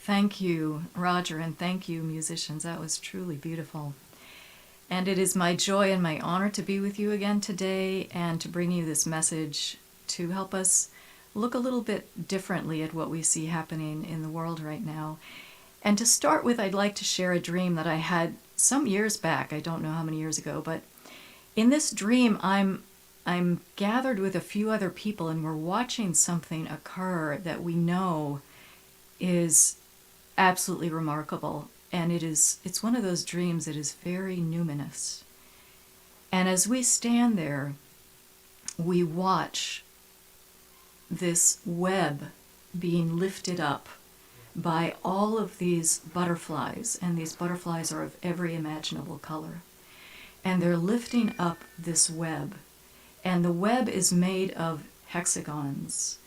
Thank you, Roger, and thank you, musicians. That was truly beautiful. And it is my joy and my honor to be with you again today and to bring you this message to help us look a little bit differently at what we see happening in the world right now. And to start with, I'd like to share a dream that I had some years back. I don't know how many years ago, but in this dream, I'm gathered with a few other people, and we're watching something occur that we know is absolutely remarkable. And it's one of those dreams that is very numinous. And as we stand there, we watch this web being lifted up by all of these butterflies, and these butterflies are of every imaginable color. And they're lifting up this web. And the web is made of hexagons,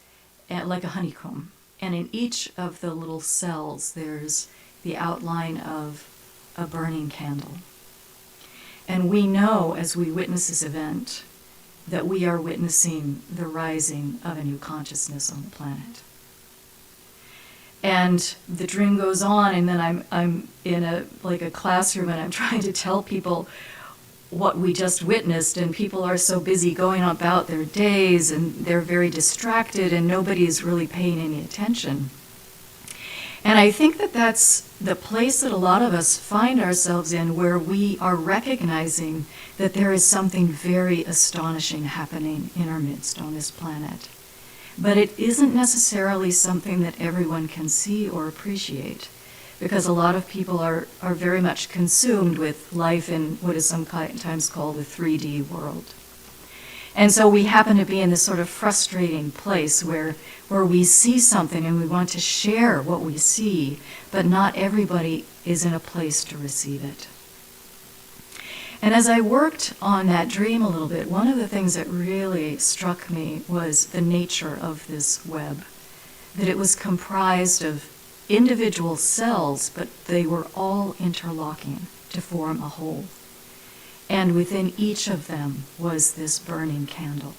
like a honeycomb. And in each of the little cells, there's the outline of a burning candle. And we know, as we witness this event, that we are witnessing the rising of a new consciousness on the planet. And the dream goes on, and then I'm in a classroom, and I'm trying to tell people what we just witnessed, and people are so busy going about their days, and they're very distracted, and nobody is really paying any attention. And I think that that's the place that a lot of us find ourselves in, where we are recognizing that there is something very astonishing happening in our midst on this planet. But it isn't necessarily something that everyone can see or appreciate, because a lot of people are very much consumed with life in what is sometimes called the 3D world. And so we happen to be in this sort of frustrating place where we see something and we want to share what we see, but not everybody is in a place to receive it. And as I worked on that dream a little bit, one of the things that really struck me was the nature of this web, that it was comprised of individual cells, but they were all interlocking to form a whole. And within each of them was this burning candle.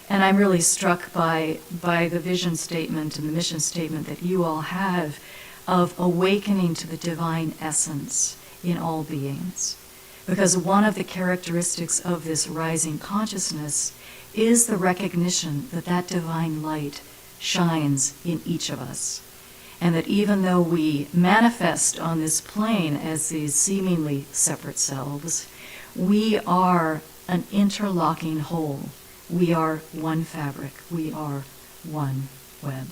And I'm really struck by the vision statement and the mission statement that you all have of awakening to the divine essence in all beings. Because one of the characteristics of this rising consciousness is the recognition that that divine light shines in each of us. And that even though we manifest on this plane as these seemingly separate selves, we are an interlocking whole. We are one fabric. We are one web.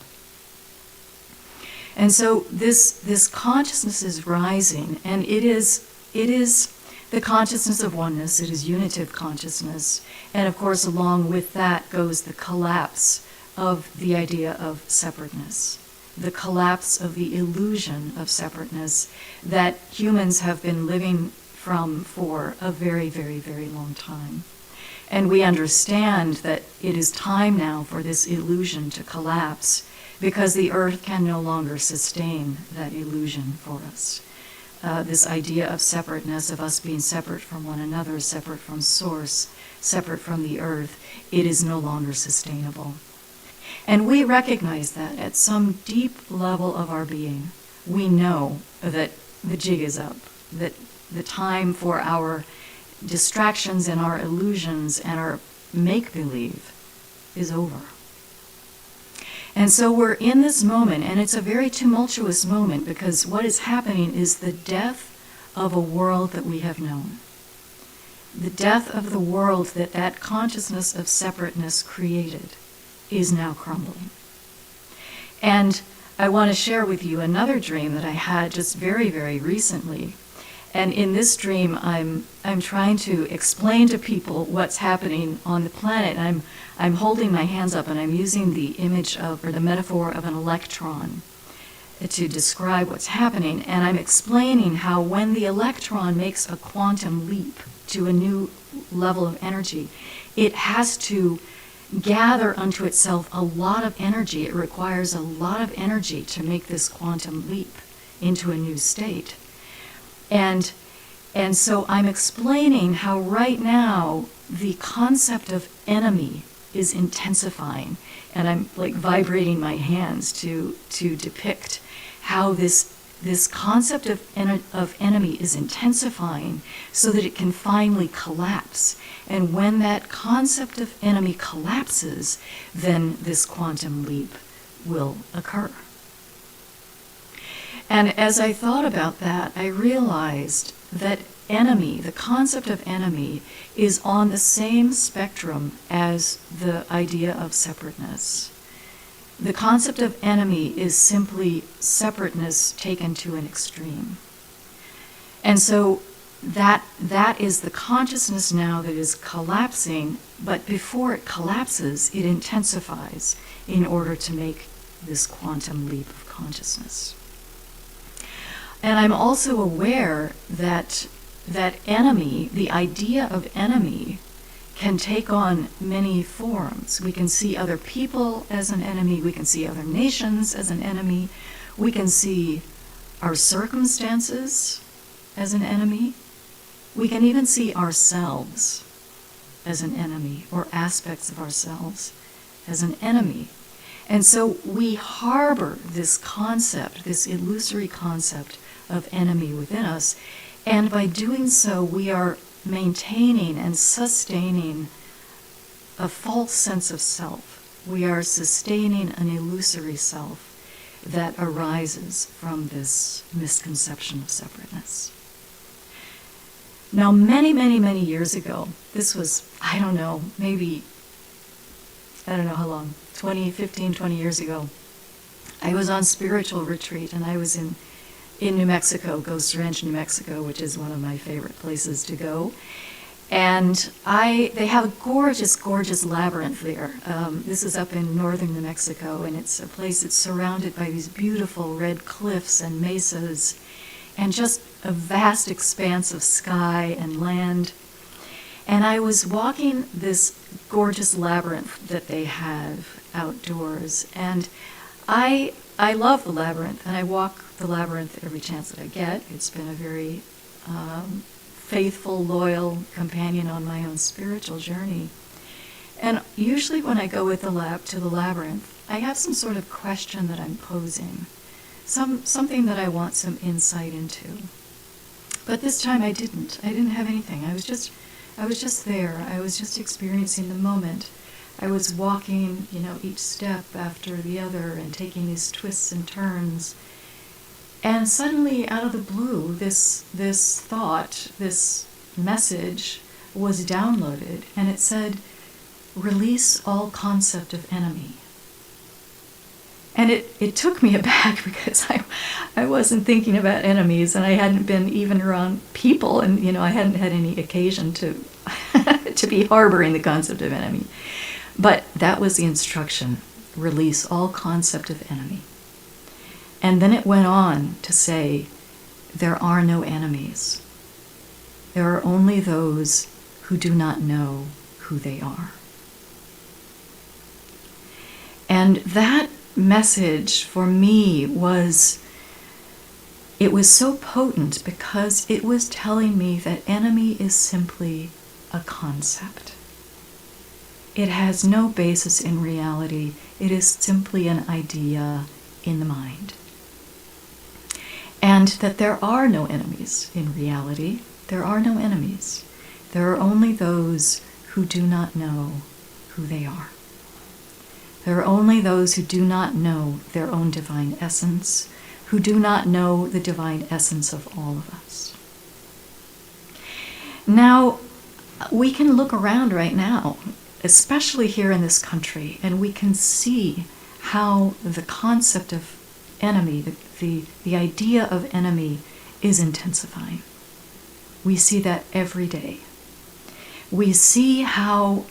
And so this consciousness is rising, and it is the consciousness of oneness. It is unitive consciousness. And of course, along with that goes the collapse of the idea of separateness, the collapse of the illusion of separateness that humans have been living from for a very, very, very long time. And we understand that it is time now for this illusion to collapse, because the earth can no longer sustain that illusion for us. This idea of separateness, of us being separate from one another, separate from source, separate from the earth, it is no longer sustainable. And we recognize that at some deep level of our being. We know that the jig is up, that the time for our distractions and our illusions and our make-believe is over. And so we're in this moment, and it's a very tumultuous moment, because what is happening is the death of a world that we have known. The death of the world that consciousness of separateness created is now crumbling. And I want to share with you another dream that I had just very, very recently. And in this dream, I'm trying to explain to people what's happening on the planet. And I'm holding my hands up, and I'm using the image of, or the metaphor of, an electron to describe what's happening. And I'm explaining how when the electron makes a quantum leap to a new level of energy, it has to gather unto itself a lot of energy. It requires a lot of energy to make this quantum leap into a new state. And so I'm explaining how right now the concept of enemy is intensifying, and I'm like vibrating my hands to depict how this concept of enemy is intensifying so that it can finally collapse. And when that concept of enemy collapses, then this quantum leap will occur. And as I thought about that, I realized that enemy, the concept of enemy, is on the same spectrum as the idea of separateness. The concept of enemy is simply separateness taken to an extreme. And so that is the consciousness now that is collapsing, but before it collapses, it intensifies in order to make this quantum leap of consciousness. And I'm also aware that enemy, the idea of enemy, can take on many forms. We can see other people as an enemy. We can see other nations as an enemy. We can see our circumstances as an enemy. We can even see ourselves as an enemy, or aspects of ourselves as an enemy. And so we harbor this concept, this illusory concept of enemy within us, and by doing so, we are maintaining and sustaining a false sense of self. We are sustaining an illusory self that arises from this misconception of separateness. Now, many, many, many years ago, this was, I don't know how long, 20 years ago, I was on spiritual retreat, and I was in New Mexico, Ghost Ranch, New Mexico, which is one of my favorite places to go. And they have a gorgeous, gorgeous labyrinth there. This is up in northern New Mexico, and it's a place that's surrounded by these beautiful red cliffs and mesas, and just a vast expanse of sky and land. And I was walking this gorgeous labyrinth that they have outdoors, and I love the labyrinth, and I walk the labyrinth every chance that I get. It's been a very faithful, loyal companion on my own spiritual journey. And usually when I go with to the labyrinth, I have some sort of question that I'm posing, something that I want some insight into. But this time I didn't. I didn't have anything. I was just there. I was just experiencing the moment. I was walking, each step after the other and taking these twists and turns. And suddenly, out of the blue, this thought, this message was downloaded, and it said, "Release all concept of enemy." And it took me aback because I wasn't thinking about enemies, and I hadn't been even around people, and I hadn't had any occasion to to be harboring the concept of enemy. But that was the instruction: release all concept of enemy. And then it went on to say, there are no enemies. There are only those who do not know who they are. And that message for me was so potent because it was telling me that enemy is simply a concept. It has no basis in reality. It is simply an idea in the mind. And that there are no enemies in reality. There are no enemies. There are only those who do not know who they are. There are only those who do not know their own divine essence, who do not know the divine essence of all of us. Now, we can look around right now, especially here in this country, and we can see how the concept of enemy, the idea of enemy, is intensifying. We see that every day. We see the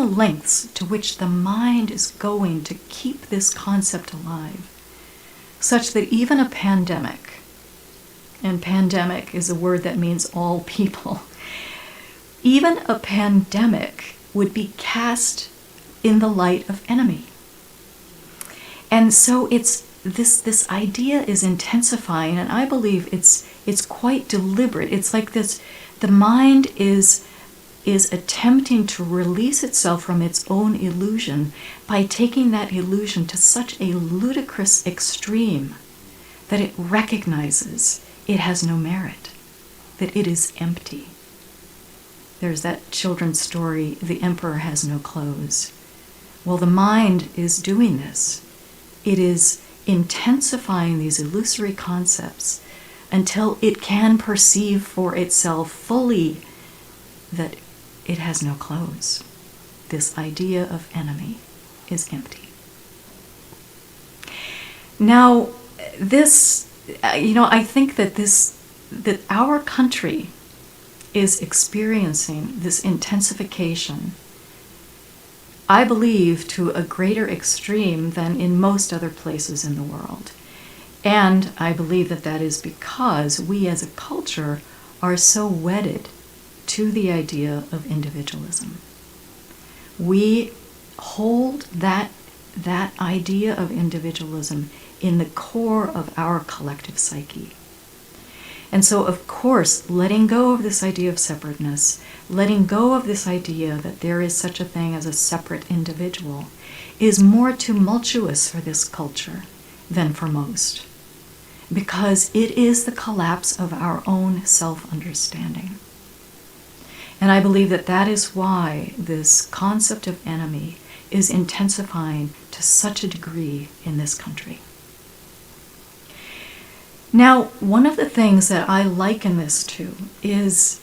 lengths to which the mind is going to keep this concept alive, such that even a pandemic, and pandemic is a word that means all people, even a pandemic would be cast in the light of enemy. And so it's this idea is intensifying, and I believe it's quite deliberate. It's like this: the mind is is attempting to release itself from its own illusion by taking that illusion to such a ludicrous extreme that it recognizes it has no merit, that it is empty. There's that children's story, The Emperor Has No Clothes. Well, the mind is doing this. It is intensifying these illusory concepts until it can perceive for itself fully that it has no clothes. This idea of enemy is empty. Now, this, I think that our country is experiencing this intensification, I believe, to a greater extreme than in most other places in the world. And I believe that that is because we as a culture are so wedded to the idea of individualism. We hold that idea of individualism in the core of our collective psyche. And so, of course, letting go of this idea of separateness, letting go of this idea that there is such a thing as a separate individual, is more tumultuous for this culture than for most, because it is the collapse of our own self-understanding. And I believe that that is why this concept of enemy is intensifying to such a degree in this country. Now, one of the things that I liken this to is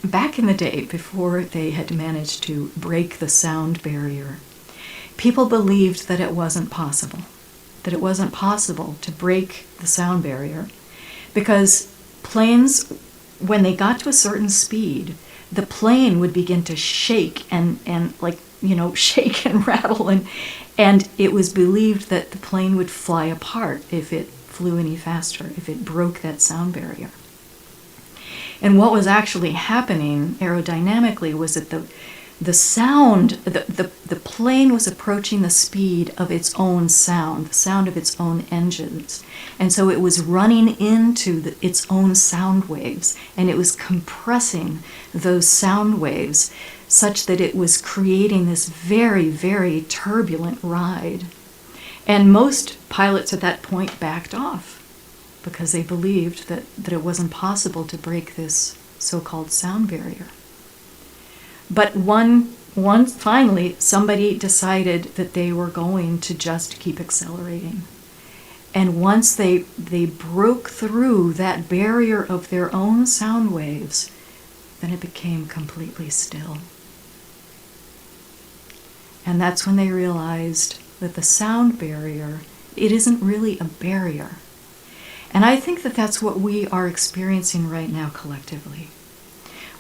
back in the day, before they had managed to break the sound barrier, people believed that it wasn't possible to break the sound barrier, because planes, when they got to a certain speed, the plane would begin to shake and shake and rattle, and it was believed that the plane would fly apart if it flew any faster, if it broke that sound barrier. And what was actually happening aerodynamically was that the plane was approaching the speed of its own sound, the sound of its own engines. And so it was running into its own sound waves, and it was compressing those sound waves such that it was creating this very, very turbulent ride. And most pilots at that point backed off because they believed that it wasn't possible to break this so-called sound barrier. But once finally somebody decided that they were going to just keep accelerating. And once they broke through that barrier of their own sound waves, then it became completely still. And that's when they realized that the sound barrier, it isn't really a barrier. And I think that that's what we are experiencing right now collectively.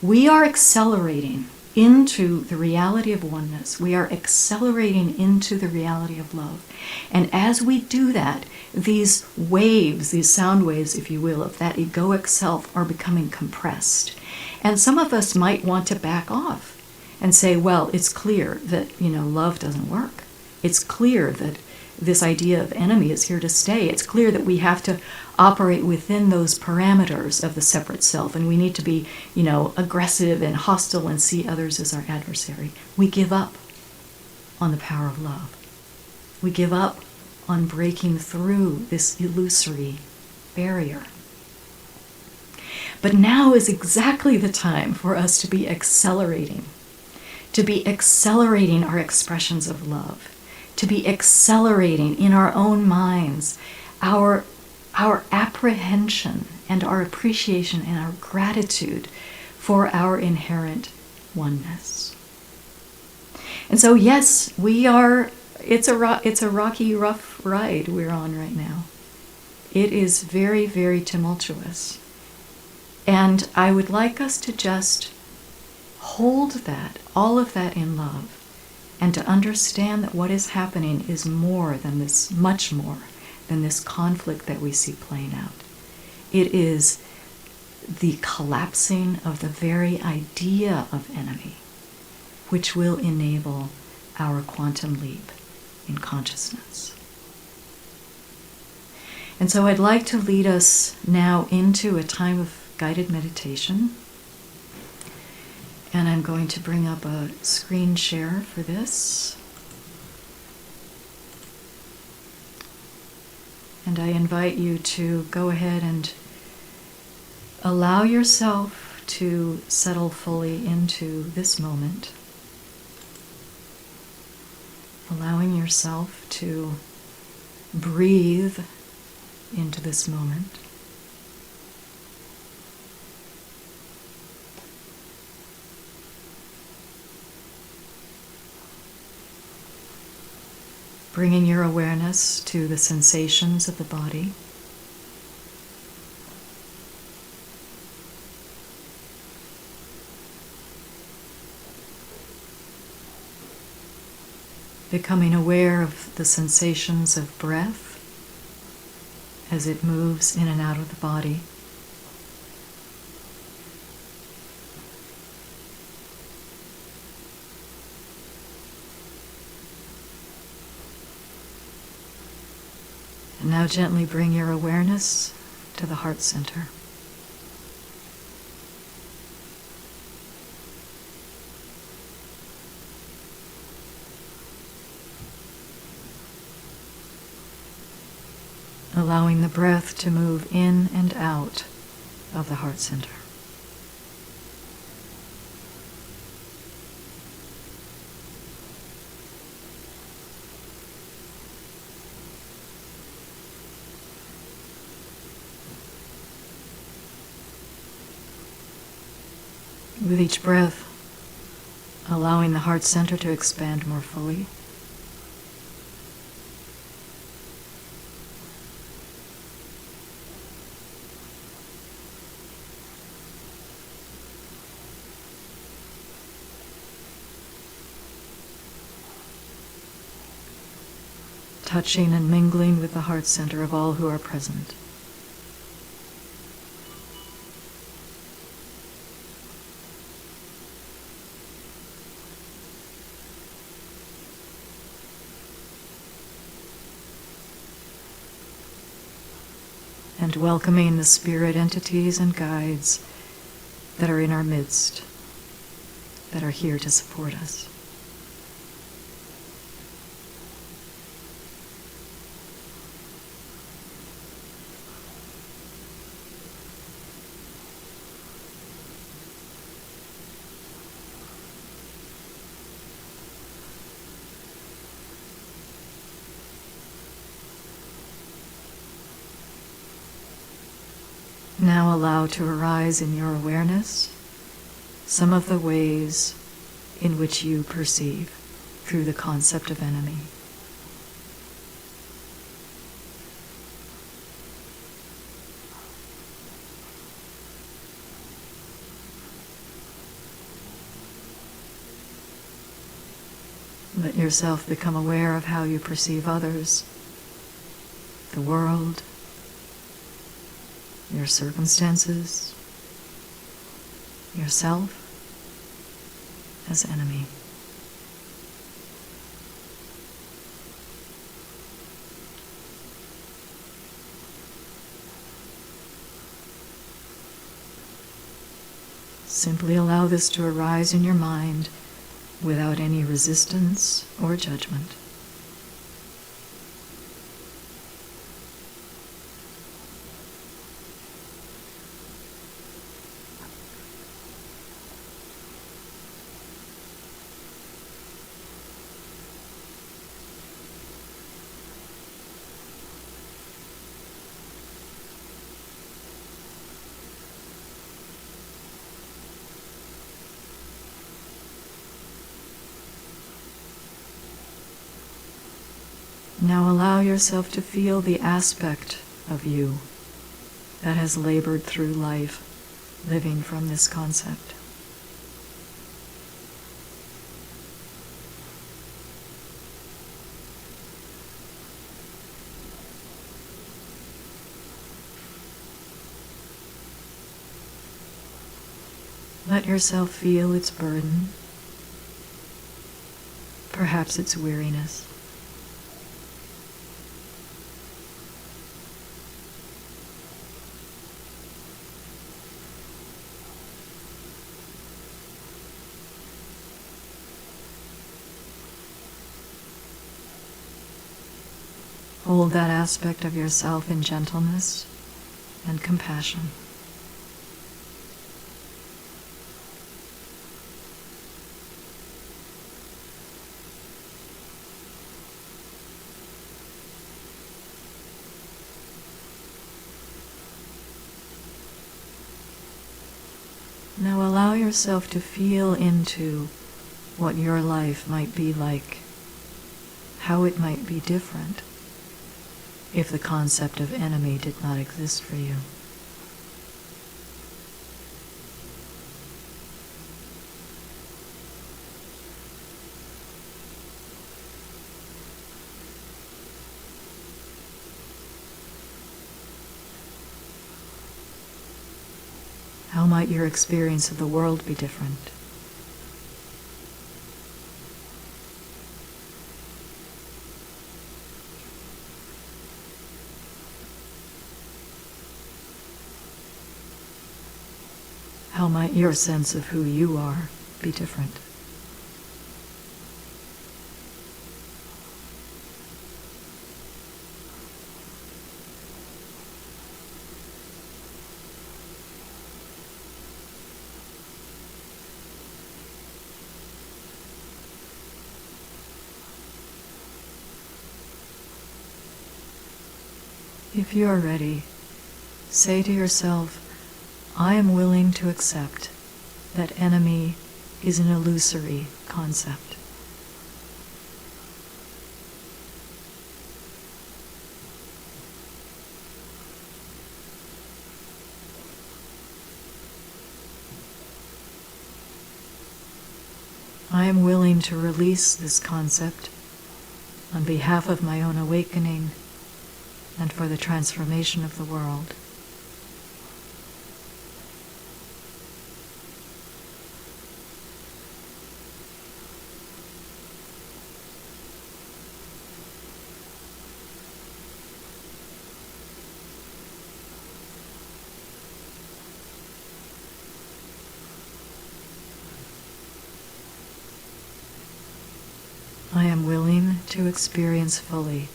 We are accelerating into the reality of oneness. We are accelerating into the reality of love. And as we do that, these waves, these sound waves, if you will, of that egoic self are becoming compressed. And some of us might want to back off and say, well, it's clear that, love doesn't work. It's clear that this idea of enemy is here to stay. It's clear that we have to operate within those parameters of the separate self, and we need to be, aggressive and hostile and see others as our adversary. We give up on the power of love. We give up on breaking through this illusory barrier. But now is exactly the time for us to be accelerating our expressions of love, to be accelerating in our own minds our apprehension and our appreciation and our gratitude for our inherent oneness. And so, yes, it's a rocky, rough ride we're on right now. It is very, very tumultuous. And I would like us to just hold that, all of that in love, and to understand that what is happening is more than this, much more than this conflict that we see playing out. It is the collapsing of the very idea of enemy, which will enable our quantum leap in consciousness. And so I'd like to lead us now into a time of guided meditation. And I'm going to bring up a screen share for this. And I invite you to go ahead and allow yourself to settle fully into this moment. Allowing yourself to breathe into this moment. Bringing your awareness to the sensations of the body. Becoming aware of the sensations of breath as it moves in and out of the body. And now gently bring your awareness to the heart center. Allowing the breath to move in and out of the heart center. With each breath, allowing the heart center to expand more fully. Touching and mingling with the heart center of all who are present. And welcoming the spirit entities and guides that are in our midst, that are here to support us. Now allow to arise in your awareness some of the ways in which you perceive through the concept of enemy. Let yourself become aware of how you perceive others, the world, your circumstances, yourself as enemy. Simply allow this to arise in your mind without any resistance or judgment. Now allow yourself to feel the aspect of you that has labored through life, living from this concept. Let yourself feel its burden, perhaps its weariness. Hold that aspect of yourself in gentleness and compassion. Now allow yourself to feel into what your life might be like, how it might be different if the concept of enemy did not exist for you. How might your experience of the world be different? How might your sense of who you are be different? If you are ready, say to yourself, I am willing to accept that enemy is an illusory concept. I am willing to release this concept on behalf of my own awakening and for the transformation of the world. I am willing to experience fully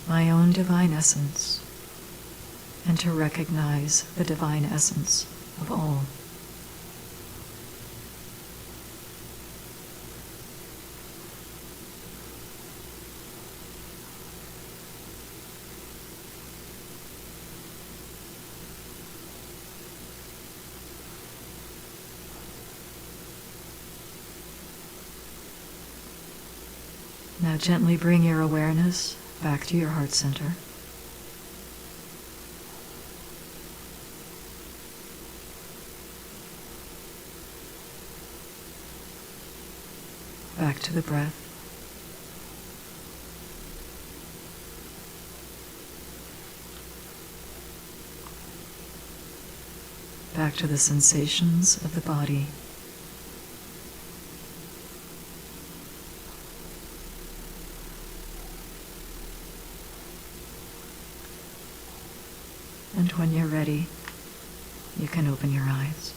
my own divine essence and to recognize the divine essence of all. Now gently bring your awareness back to your heart center. Back to the breath. Back to the sensations of the body. And when you're ready, you can open your eyes.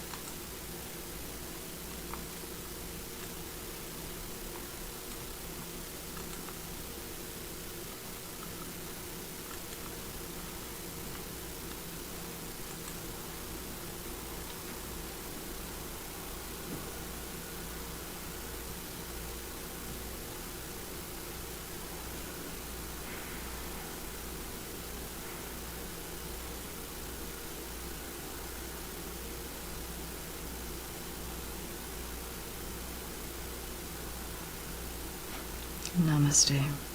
Namaste.